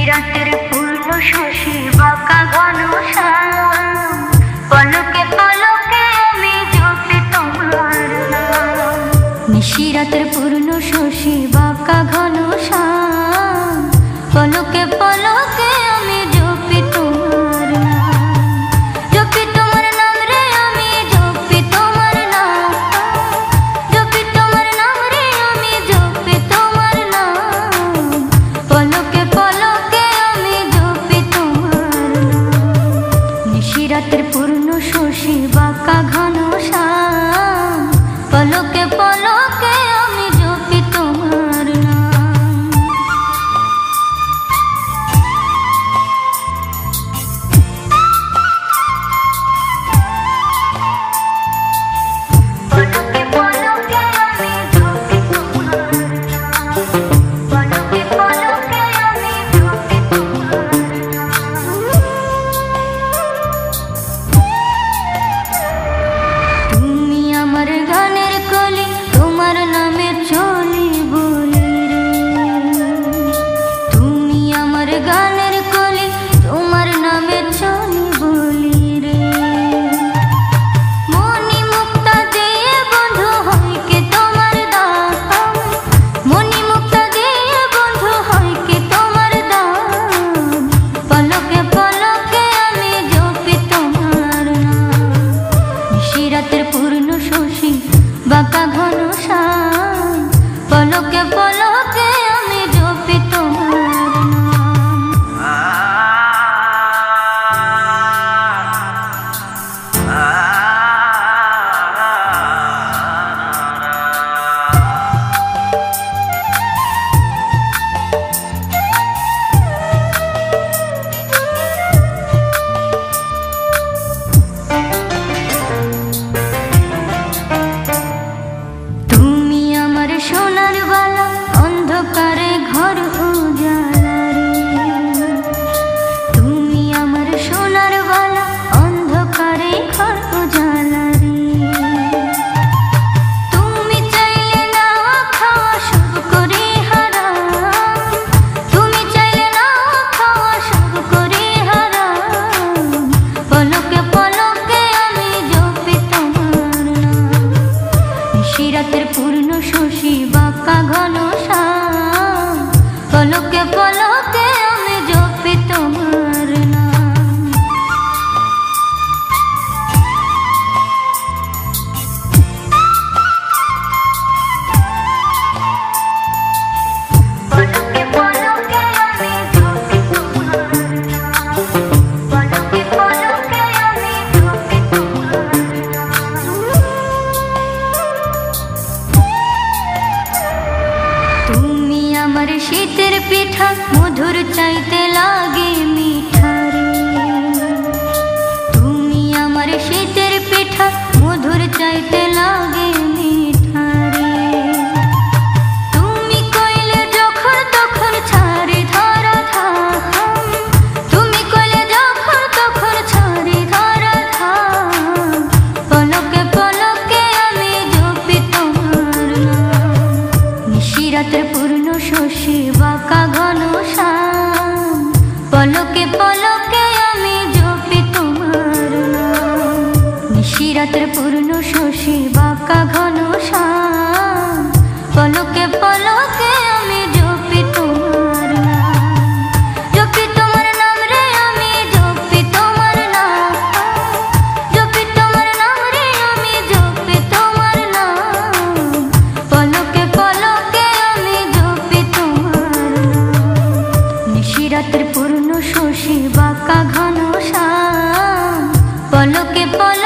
রাতের পূর্ণ শশী বাঁকা ঘন শ্যাম, পলকে পলকে আমি জপি তোমার নাম। নিশিরাতের পূর্ণ শশী বাঁকা ঘন শ্যাম, পলকে পলকে আমি জপি তোমার নাম। জপি তোমার নাম রে আমি জপি তোমার নাম, জপি তোমার নাম রে আমি জপি তোমার নাম। পলকে পলকে রাতের পূর্ণ শশী বাঁকা ঘন শ্যাম, পলকে পলকে আমি জপি তোমার নাম। পলকে পলকে আমি জপি তোমার নাম, পলকে পলকে আমি জপি তোমার নাম। আমার গানের কলি তোমার নামে চলি বলি রে, তুমি আমার গানের কলি তোমার নামে চলি বলি রে। মনি মুক্তা দিয়ে বন্ধু হয় কে তোমার দাম, মনি মুক্তা দিয়ে বন্ধু হয় কে তোমার দাম। পলকে পলকে আমি জপি তোমার নাম। নিশিরাতের পূর্ণ শশী বাঁকা ঘন শ্যাম, পলকে পলকে আমি জপি তোমার সোনার বালা অন্ধকারে ঘর উজালা রে, তুমি আমার সোনার বালা অন্ধকারে ঘর উজালা রে। তুমি চাইলে না খাওয়া সব করে হারাম, তুমি চাইলে না খাওয়া সব করে হারাম। পলকে পলকে আমি জপি তোমার নাম। নিশিরাতের পূর্ণ শশী বাঁকা ঘন শ্যাম, পলকে পলকে আমি জপি তোমার নাম। পলকে পলকে আমি জপি তোমার নাম, পলকে পলকে আমি জপি তোমার নাম। তুমি আমার শীতের পিঠা মধুর চাইতে লাগে মিঠা রে, তুমি আমার শীতের পিঠা মধুর চাইতে লাগে মিঠা রে। তুমি কইলে যখন তখন ছাড়ি ধরা থাম, তুমি কইলে যখন তখন ছাড়ি ধরা থাম। পলকে পলকে আমি জপি তোমার নাম। নিশিরাতের পূর্ণ শশী বাঁকা ঘন শ্যাম, পলকে পলকে আমি জপি তোমার নাম। নিশিরাতের পূর্ণ শশী বাঁকা ঘন শ্যাম, পলকে পলকে আমি জপি তোমার নাম। জপি তোমার নাম রে আমি জপি তোমার নাম, জপি তোমার নাম রে আমি জপি তোমার নাম। পলকে পলকে আমি জপি তোমার নাম। নিশিরাতের পূর্ণ শশী বাঁকা ঘন শ্যাম, পলকে পলকে